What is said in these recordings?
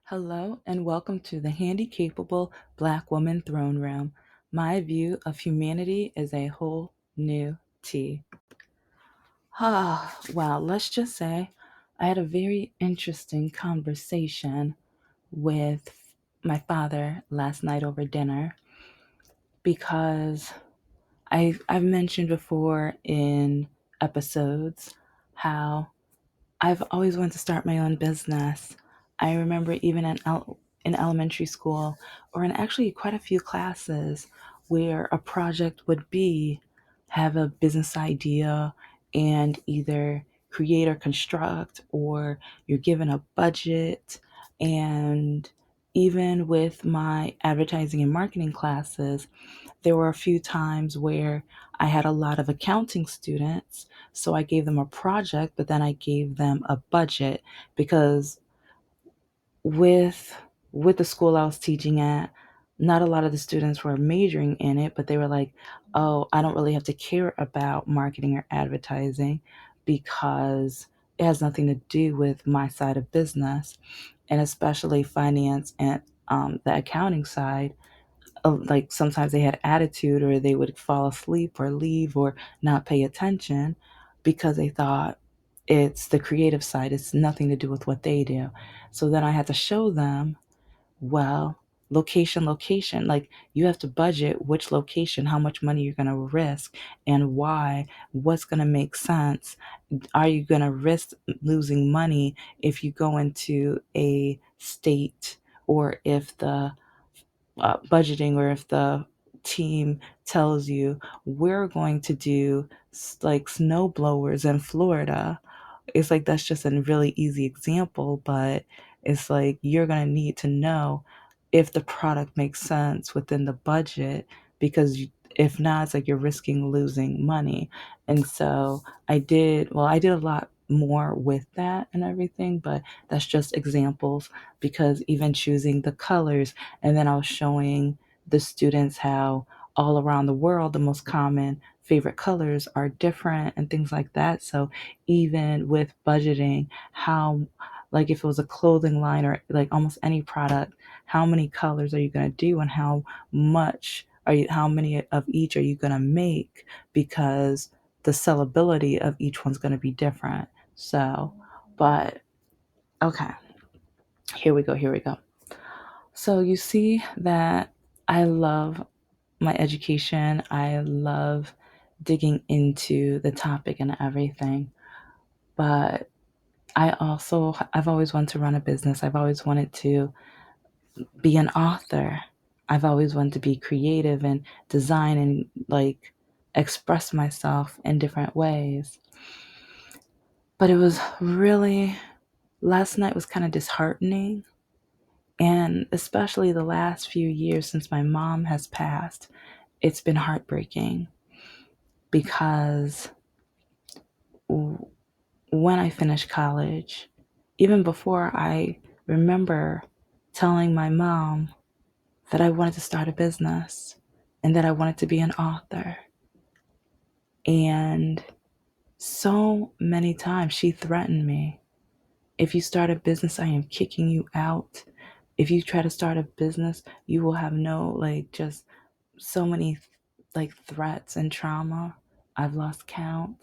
Hello and welcome to the Handicapable Black Woman Throne Room. My view of humanity is a whole new tea. Well, let's just say I had a very interesting conversation with my father last night over dinner because I've mentioned before in episodes how I've always wanted to start my own business. I remember even in elementary school, or in actually quite a few classes, where a project would be have a business idea and either create or construct, or you're given a budget. And even with my advertising and marketing classes, there were a few times where I had a lot of accounting students, so I gave them a project, but then I gave them a budget because with with the school I was teaching at, not a lot of the students were majoring in it, but they were like, "Oh, I don't really have to care about marketing or advertising because it has nothing to do with my side of business." And especially finance and the accounting side, like sometimes they had attitude or they would fall asleep or leave or not pay attention because they thought it's the creative side. It's nothing to do with what they do. So then I had to show them, well, location, like you have to budget which location, how much money you're going to risk and why, what's going to make sense. Are you going to risk losing money if you go into a state, or if the budgeting, or if the team tells you we're going to do like snow blowers in Florida? It's like that's just a really easy example, but it's like you're going to need to know if the product makes sense within the budget, because if not, it's like you're risking losing money. And so I did a lot more with that and everything, but that's just examples, because even choosing the colors, and then I was showing the students how all around the world the most common favorite colors are different and things like that. So even with budgeting, how, like if it was a clothing line or like almost any product, how many colors are you going to do, and how many of each are you going to make, because the sellability of each one's going to be different. So, but okay, here we go. So you see that I love my education. I love digging into the topic and everything. But I've always wanted to run a business. I've always wanted to be an author. I've always wanted to be creative and design and like express myself in different ways. But it was really, last night was kind of disheartening. And especially the last few years since my mom has passed, it's been heartbreaking because when I finished college, even before, I remember telling my mom that I wanted to start a business and that I wanted to be an author. And so many times she threatened me. If you start a business, I am kicking you out. If you try to start a business, you will have no, like, just so many like threats and trauma. I've lost count.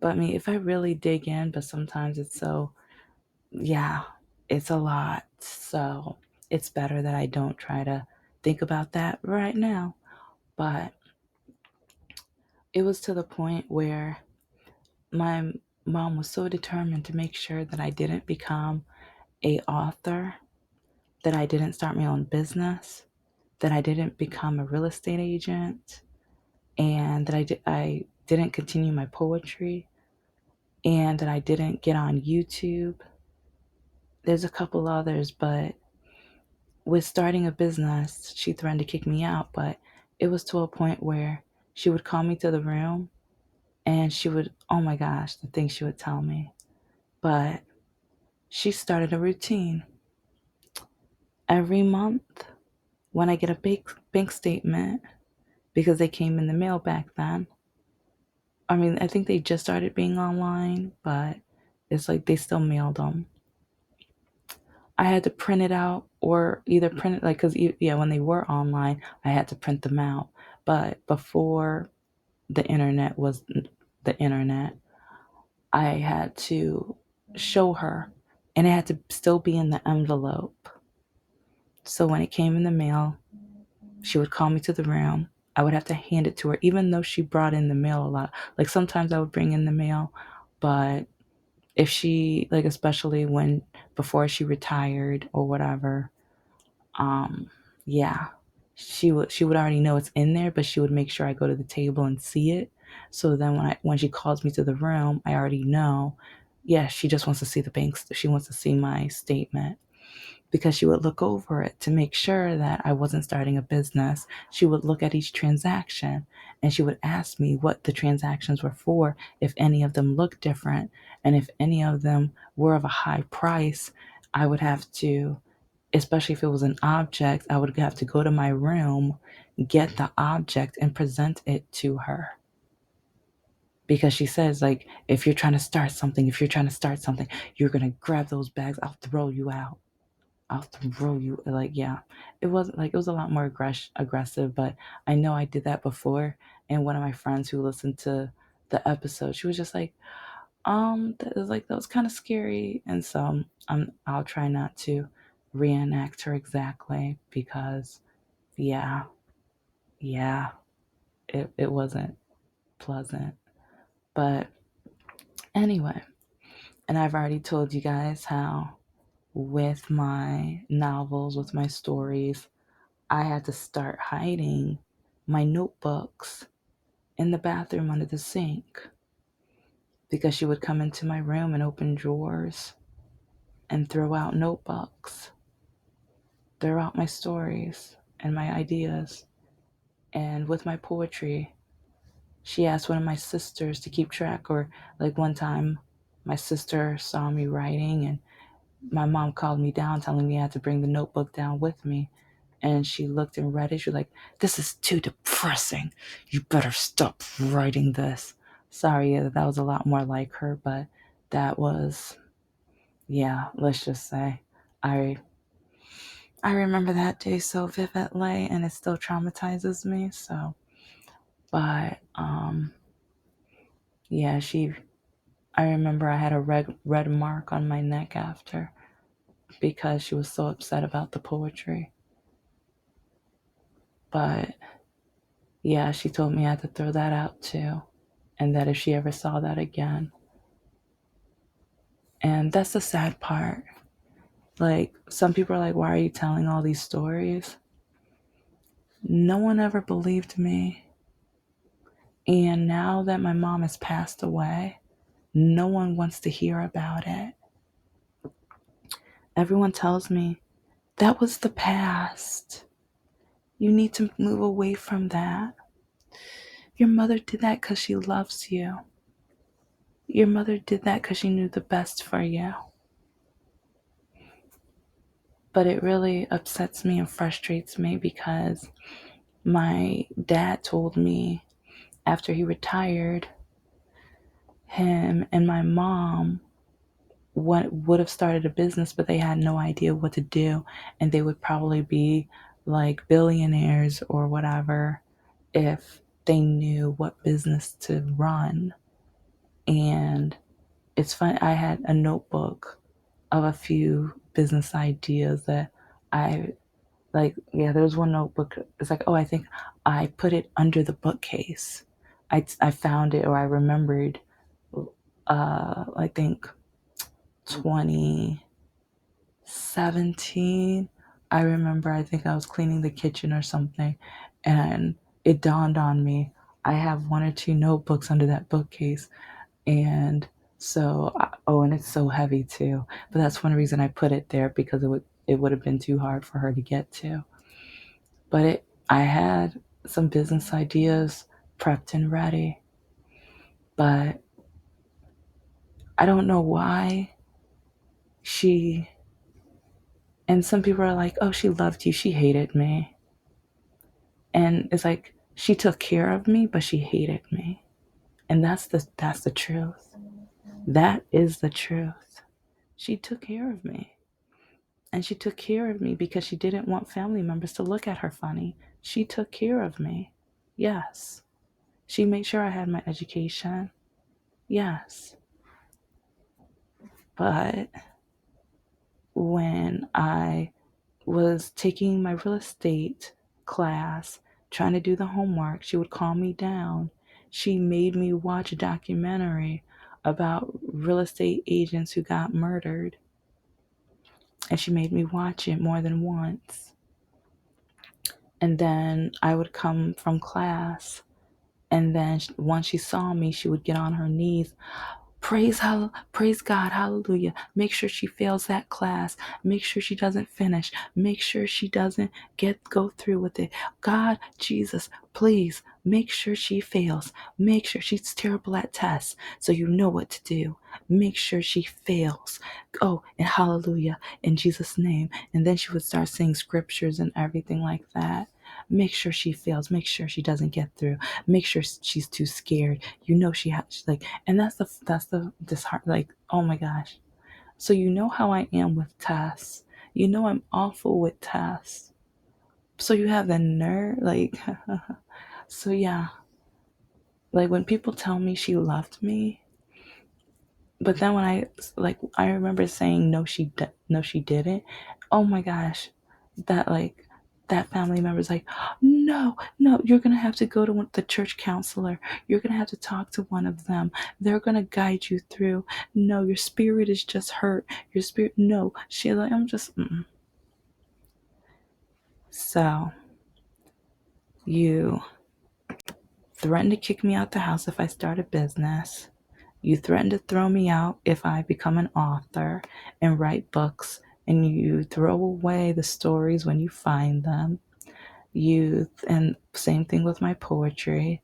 But I mean, if I really dig in, but sometimes it's so, yeah, it's a lot. So it's better that I don't try to think about that right now. But it was to the point where my mom was so determined to make sure that I didn't become a author, that I didn't start my own business, that I didn't become a real estate agent, and that I didn't continue my poetry, and that I didn't get on YouTube. There's a couple others, but with starting a business, she threatened to kick me out. But it was to a point where she would call me to the room and she would, oh my gosh, the things she would tell me. But she started a routine. Every month, when I get a bank statement, because they came in the mail back then. I mean, I think they just started being online, but it's like they still mailed them. I had to print it out or either print it, like, because, yeah, when they were online, I had to print them out. But before the internet was the internet, I had to show her, and it had to still be in the envelope. So when it came in the mail, she would call me to the room. I would have to hand it to her, even though she brought in the mail a lot. Like sometimes I would bring in the mail, but if she, like, especially when before she retired or whatever, um, yeah, she would already know it's in there, but she would make sure I go to the table and see it. So then when she calls me to the room, I already know. Yeah, she just wants to see the bank. She wants to see my statement because she would look over it to make sure that I wasn't starting a business. She would look at each transaction and she would ask me what the transactions were for, if any of them looked different, and if any of them were of a high price. I would have to, especially if it was an object, I would have to go to my room, get the object, and present it to her. Because she says, like, if you're trying to start something, you're going to grab those bags, I'll throw you out. I'll throw you, like, yeah. It wasn't like, it was a lot more aggressive, but I know I did that before. And one of my friends who listened to the episode, she was just like, that was like, that was kind of scary. And so I'll try not to reenact her exactly because, yeah, yeah, it wasn't pleasant. But anyway, and I've already told you guys how with my novels, with my stories, I had to start hiding my notebooks in the bathroom under the sink because she would come into my room and open drawers and throw out notebooks, throw out my stories and my ideas. And with my poetry, she asked one of my sisters to keep track, or like one time, my sister saw me writing and my mom called me down telling me I had to bring the notebook down with me. And she looked and read it. She was like, "This is too depressing. You better stop writing this." Sorry, that was a lot more like her, but that was, yeah, let's just say I I remember that day so vividly and it still traumatizes me. So, but yeah, I remember I had a red mark on my neck after because she was so upset about the poetry. But yeah, she told me I had to throw that out too, and that if she ever saw that again. And that's the sad part. Like, some people are like, "Why are you telling all these stories?" No one ever believed me. And now that my mom has passed away, no one wants to hear about it. Everyone tells me, "That was the past. You need to move away from that. Your mother did that because she loves you. Your mother did that because she knew the best for you." But it really upsets me and frustrates me because my dad told me after he retired, him and my mom would have started a business, but they had no idea what to do. And they would probably be like billionaires or whatever if they knew what business to run. And it's fun. I had a notebook of a few business ideas that I like. Yeah, there was one notebook. It's like, oh, I think I put it under the bookcase. I found it, or I remembered, I think 2017. I remember, I think I was cleaning the kitchen or something, and it dawned on me I have one or two notebooks under that bookcase. And so, oh, and it's so heavy too. But that's one reason I put it there, because it would have been too hard for her to get to. But I had some business ideas prepped and ready. But I don't know why she, and some people are like, "Oh, she loved you, she hated me." And it's like, she took care of me, but she hated me. And that's the truth. That is the truth. She took care of me. And she took care of me because she didn't want family members to look at her funny. She took care of me. Yes. She made sure I had my education. Yes. But when I was taking my real estate class, trying to do the homework, she would calm me down. She made me watch a documentary about real estate agents who got murdered. And she made me watch it more than once. And then I would come from class. And then once she saw me, she would get on her knees. Praise God, hallelujah. Make sure she fails that class. Make sure she doesn't finish. Make sure she doesn't go through with it. God, Jesus, please make sure she fails. Make sure she's terrible at tests, so you know what to do. Make sure she fails. Oh, and hallelujah in Jesus' name. And then she would start saying scriptures and everything like that. Make sure she fails. Make sure she doesn't get through. Make sure she's too scared. You know she has like, and that's the disheart. Like, oh my gosh. So you know how I am with tests. You know I'm awful with tests. So you have the nerve, like, so yeah. Like when people tell me she loved me, but then when I remember saying no she didn't. Oh my gosh, that like that family member's like, no, you're gonna have to go to the church counselor. You're gonna have to talk to one of them. They're gonna guide you through. No, your spirit is just hurt. Your spirit, no, Sheila. I'm just. So you threaten to kick me out the house if I start a business. You threaten to throw me out if I become an author and write books, and you throw away the stories when you find them. And same thing with my poetry.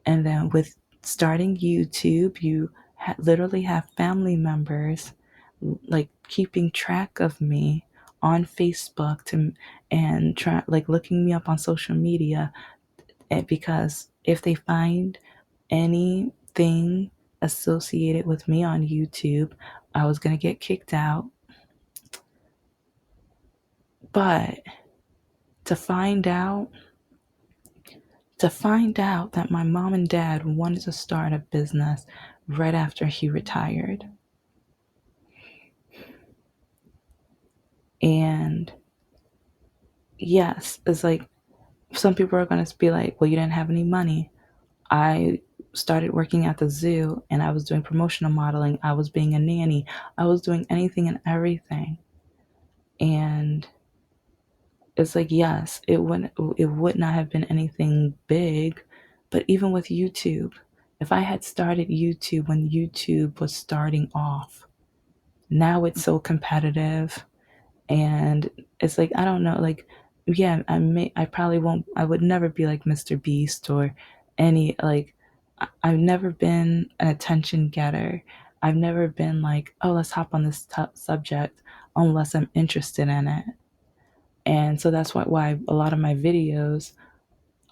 And then with starting YouTube, you literally have family members like keeping track of me on Facebook and try like looking me up on social media, because if they find anything associated with me on YouTube, I was going to get kicked out. But to find out that my mom and dad wanted to start a business right after he retired. And yes, it's like some people are going to be like, well, you didn't have any money. I started working at the zoo and I was doing promotional modeling. I was being a nanny. I was doing anything and everything. And it's like, yes, it would not have been anything big, but even with YouTube, if I had started YouTube when YouTube was starting off, now it's so competitive. And it's like, I don't know, like, yeah, I probably won't, I would never be like Mr. Beast or any, like, I've never been an attention getter. I've never been like, oh, let's hop on this subject unless I'm interested in it. And so that's why a lot of my videos,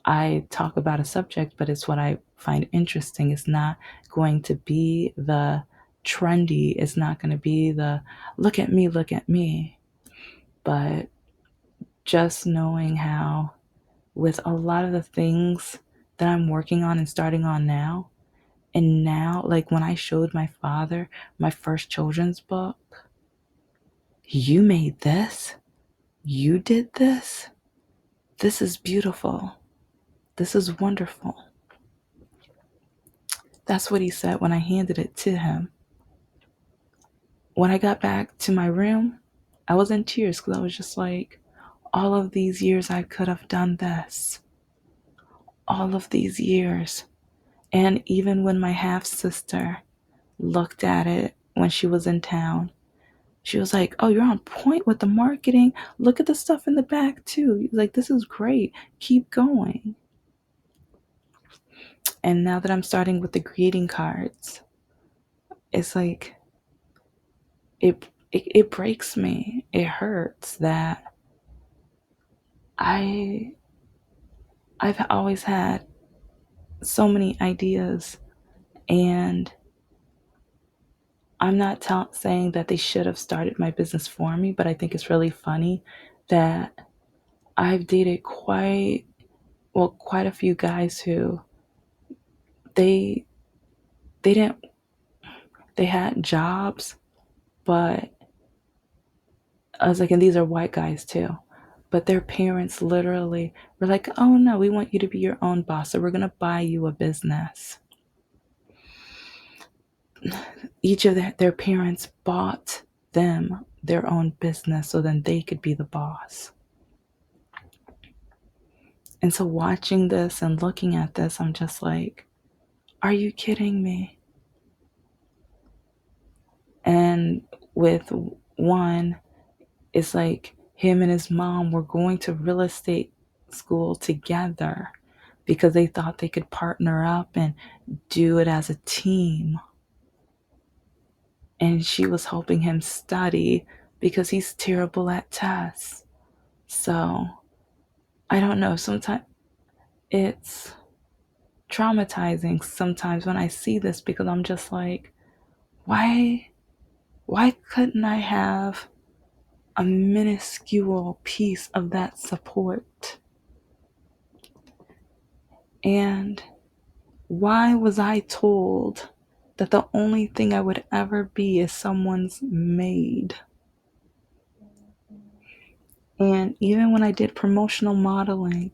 I talk about a subject, but it's what I find interesting. It's not going to be the trendy. It's not going to be the look at me, look at me. But just knowing how, with a lot of the things that I'm working on and starting on now, and now, like when I showed my father my first children's book, you made this, you did this is beautiful, this is wonderful. That's what he said when I handed it to him. When I got back to my room, I was in tears because I was just like, all of these years I could have done this. All of these years. And even when my half sister looked at it when she was in town, she was like, oh, you're on point with the marketing. Look at the stuff in the back, too. Like, this is great. Keep going. And now that I'm starting with the greeting cards, it's like, it breaks me. It hurts that I I've always had so many ideas, and I'm not saying that they should have started my business for me, but I think it's really funny that I've dated quite a few guys who they they didn't they had jobs, but I was like, and these are white guys too. But their parents literally were like, oh no, we want you to be your own boss, so we're gonna buy you a business. Each of their parents bought them their own business so then they could be the boss. And so watching this and looking at this, I'm just like, are you kidding me? And with one, it's like him and his mom were going to real estate school together because they thought they could partner up and do it as a team. And she was helping him study because he's terrible at tests. So I don't know. Sometimes it's traumatizing sometimes when I see this because I'm just like, why couldn't I have a minuscule piece of that support? And why was I told that the only thing I would ever be is someone's maid? And even when I did promotional modeling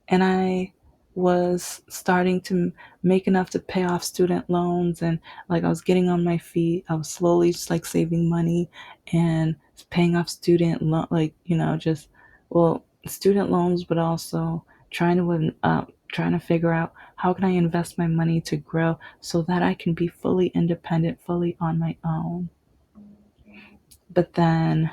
and I was starting to make enough to pay off student loans and like I was getting on my feet, I was slowly just like saving money and paying off student like, just student loans, but also trying to figure out how can I invest my money to grow so that I can be fully independent, fully on my own. But then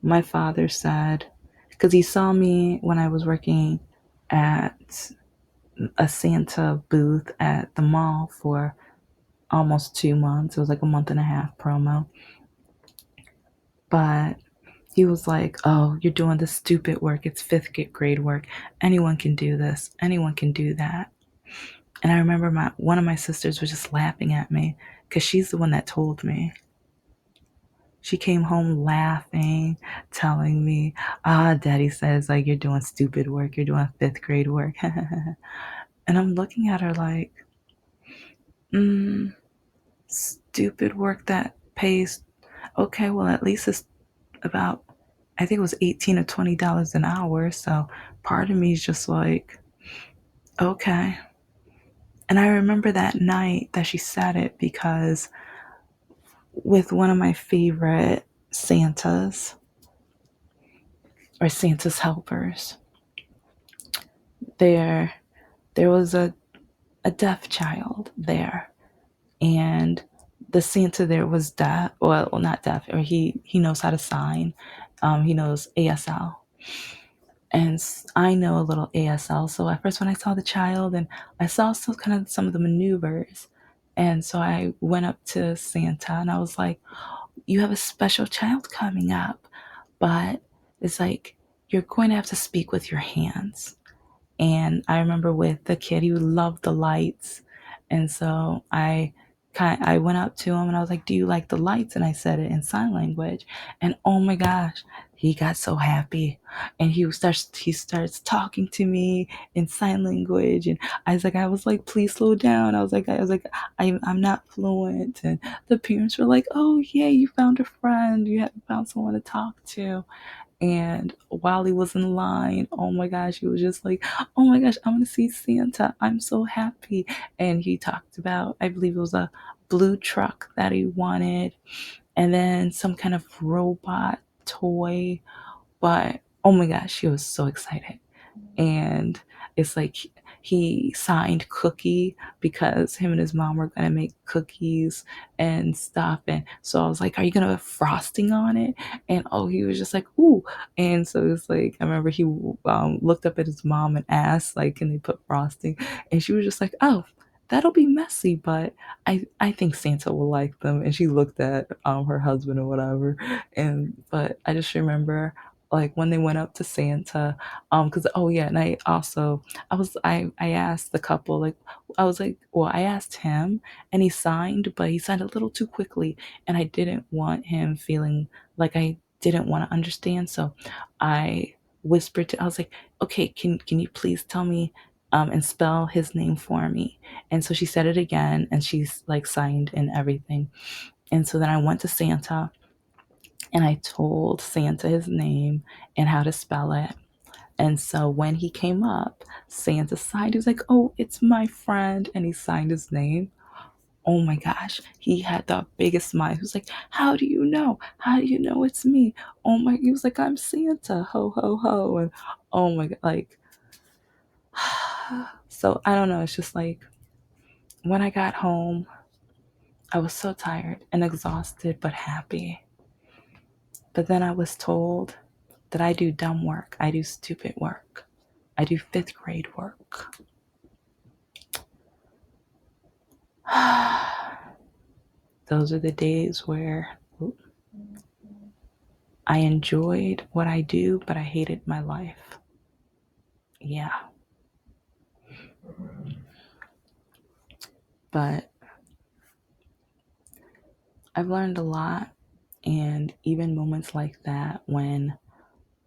my father said, because he saw me when I was working at a Santa booth at the mall for almost 2 months. It was like a month and a half promo. But he was like, oh, you're doing this stupid work. It's fifth grade work. Anyone can do this. Anyone can do that. And I remember one of my sisters was just laughing at me because she's the one that told me. She came home laughing, telling me, daddy says like you're doing stupid work. You're doing fifth grade work. And I'm looking at her like, stupid work that pays okay, well at least it's about, I think it was $18 or $20 an hour. So part of me is just like, okay. And I remember that night that she said it because with one of my favorite Santas or Santa's helpers, there there was a deaf child there, and the Santa there was deaf. Well, not deaf, or he knows how to sign. He knows ASL, and I know a little ASL. So at first, when I saw the child, and I saw some of the maneuvers, and so I went up to Santa and I was like, "You have a special child coming up, but it's like you're going to have to speak with your hands." And I remember with the kid, he loved the lights. And so I went up to him and I was like, "Do you like the lights?" And I said it in sign language. And oh my gosh, he got so happy. And he starts talking to me in sign language. And I was like, "Please slow down." I'm not fluent. And the parents were like, "Oh yeah, you found a friend. You have found someone to talk to." And while he was in line, oh my gosh, he was just like, "Oh my gosh, I'm gonna see Santa. I'm so happy." And he talked about, I believe it was a blue truck that he wanted, and then some kind of robot toy. But oh my gosh, he was so excited. And it's like he signed Cookie because him and his mom were gonna make cookies and stuff. And so I was like, "Are you gonna have frosting on it?" And oh, he was just like, "Ooh!" And so it's like I remember he looked up at his mom and asked, like, "Can they put frosting?" And she was just like, "Oh, that'll be messy, but I think Santa will like them." And she looked at her husband or whatever. And but I just remember like when they went up to Santa, because oh yeah, and I asked the couple, like I was like, well, I asked him and he signed, but he signed a little too quickly, and I didn't want him feeling like I didn't want to understand, so I I was like, okay, can you please tell me and spell his name for me? And so she said it again, and she's like signed and everything. And so then I went to Santa and I told Santa his name and how to spell it. And so when he came up, Santa signed. He was like, "Oh, it's my friend," and he signed his name. Oh my gosh, he had the biggest smile. He was like, "How do you know? How do you know it's me?" Oh my, he was like, "I'm Santa, ho ho ho," and oh my god, like, so I don't know. It's just like when I got home, I was so tired and exhausted, but happy. But then I was told that I do dumb work, I do stupid work, I do fifth grade work. Those are the days where I enjoyed what I do, but I hated my life. Yeah, but I've learned a lot, and even moments like that when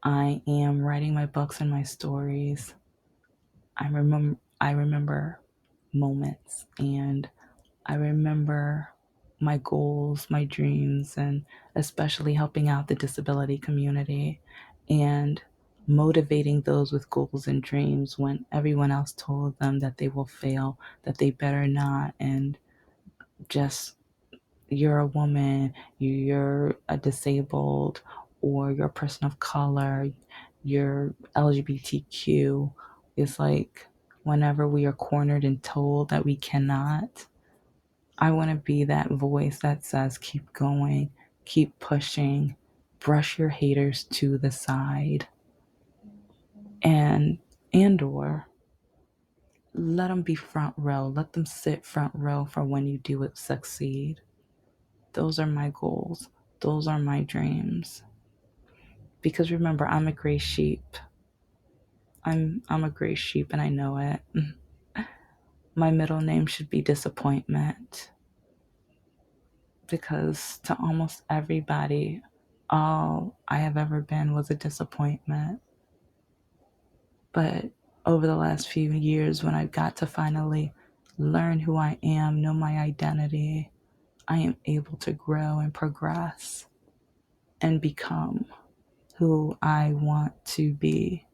I am writing my books and my stories, I remember moments, and I remember my goals, my dreams, and especially helping out the disability community and motivating those with goals and dreams when everyone else told them that they will fail, that they better not, and just you're a woman, you're a disabled, or you're a person of color, you're LGBTQ. It's like whenever we are cornered and told that we cannot, I want to be that voice that says, keep going, keep pushing, brush your haters to the side, and or let them be front row. Let them sit front row for when you do it succeed. Those are my goals. Those are my dreams. Because remember, I'm a gray sheep. I'm a gray sheep and I know it. My middle name should be disappointment because to almost everybody, all I have ever been was a disappointment. But over the last few years, when I've got to finally learn who I am, know my identity, I am able to grow and progress and become who I want to be.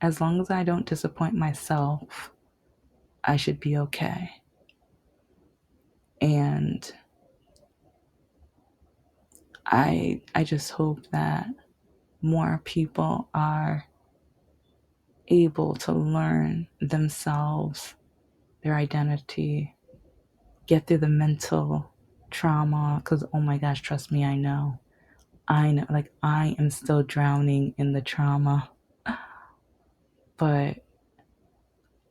As long as I don't disappoint myself, I should be okay. And I just hope that more people are able to learn themselves, their identity, get through the mental trauma. Because, oh my gosh, trust me, I know, like, I am still drowning in the trauma. But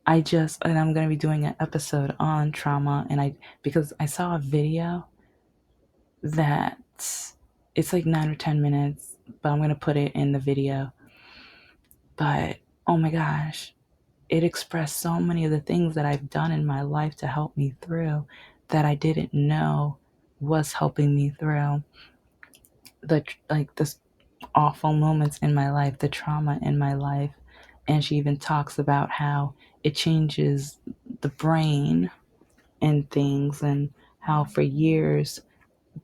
and I'm going to be doing an episode on trauma. Because I saw a video that it's like 9 or 10 minutes, but I'm going to put it in the video. But, oh my gosh, it expressed so many of the things that I've done in my life to help me through that I didn't know was helping me through this awful moments in my life, the trauma in my life. And she even talks about how it changes the brain and things, and how for years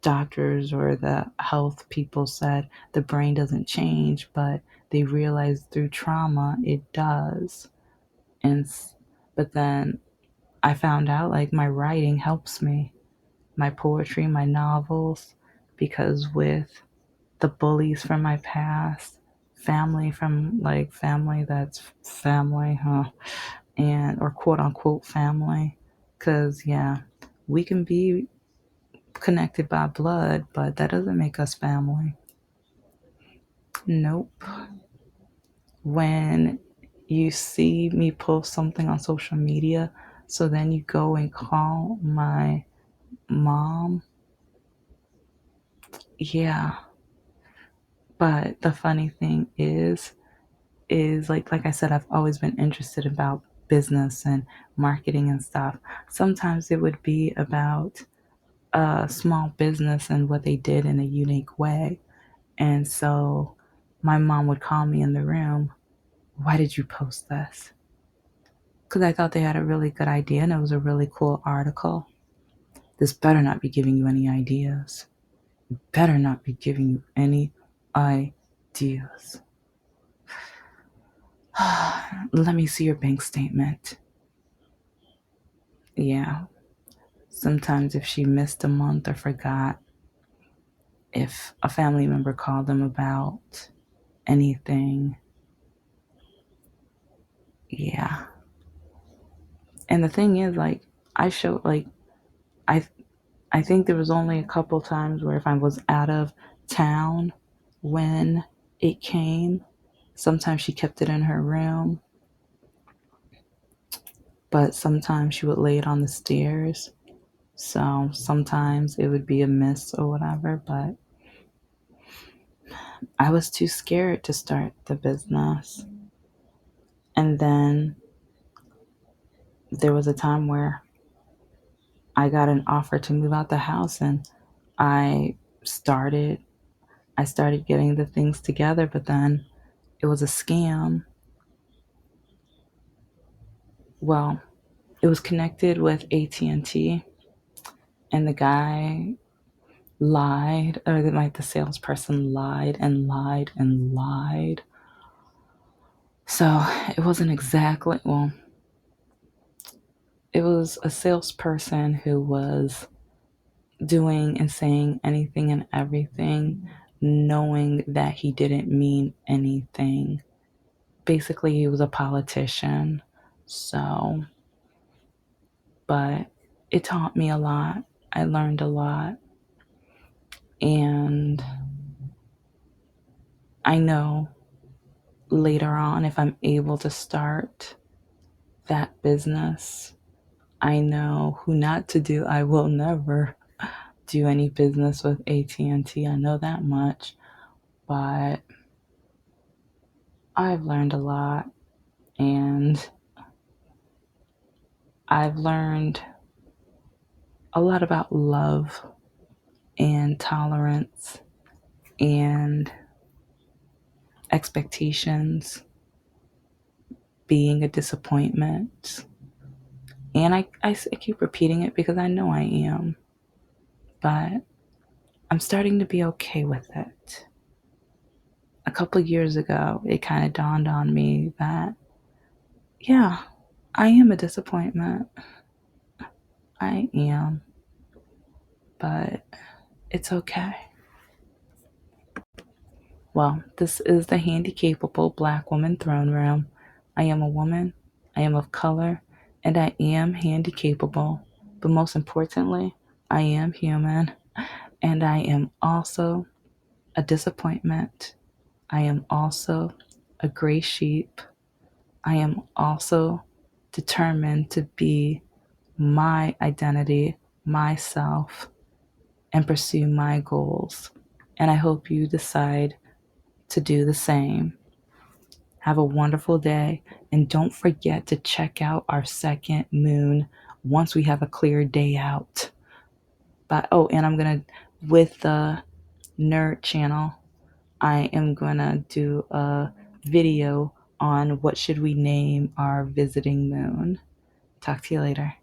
doctors or the health people said the brain doesn't change, but they realized through trauma it does. And but then I found out like my writing helps me, my poetry, my novels, because with the bullies from my past, family that's family, huh? And or quote unquote family, because yeah, we can be connected by blood, but that doesn't make us family. Nope. When you see me post something on social media, so then you go and call my mom, yeah, But the funny thing is like I said, I've always been interested about business and marketing and stuff. Sometimes it would be about a small business and what they did in a unique way. And so my mom would call me in the room, "Why did you post this?" Because I thought they had a really good idea and it was a really cool article. This better not be giving you any ideas. Better not be giving you any ideas. Let me see your bank statement. Yeah. Sometimes if she missed a month or forgot, if a family member called them about anything, yeah. And the thing is, like, I showed, like, I I think there was only a couple times where if I was out of town when it came, sometimes she kept it in her room, but sometimes she would lay it on the stairs. So sometimes it would be a miss or whatever, but I was too scared to start the business. And then there was a time where I got an offer to move out the house and I started I started getting the things together, but then it was a scam. Well, it was connected with AT&T and T, and the guy lied, or like the salesperson lied and lied and lied. So it wasn't exactly, well, it was a salesperson who was doing and saying anything and everything, knowing that he didn't mean anything. Basically, he was a politician. So, but it taught me a lot. I learned a lot. And I know later on, if I'm able to start that business, I know who not to do. I will never do any business with AT&T. I know that much. But I've learned a lot, and I've learned a lot about love and tolerance and expectations being a disappointment. And I keep repeating it because I know I am, but I'm starting to be okay with it. A couple of years ago, it kind of dawned on me that, yeah, I am a disappointment. I am, but it's okay. Well, this is the Handicapable Black Woman Throne Room. I am a woman, I am of color, and I am handicapable. But most importantly, I am human, and I am also a disappointment. I am also a gray sheep. I am also determined to be my identity, myself, and pursue my goals. And I hope you decide to do the same. Have a wonderful day, and don't forget to check out our second moon once we have a clear day out. But oh, and I'm gonna, with the nerd channel, I am gonna do a video on what should we name our visiting moon. Talk to you later.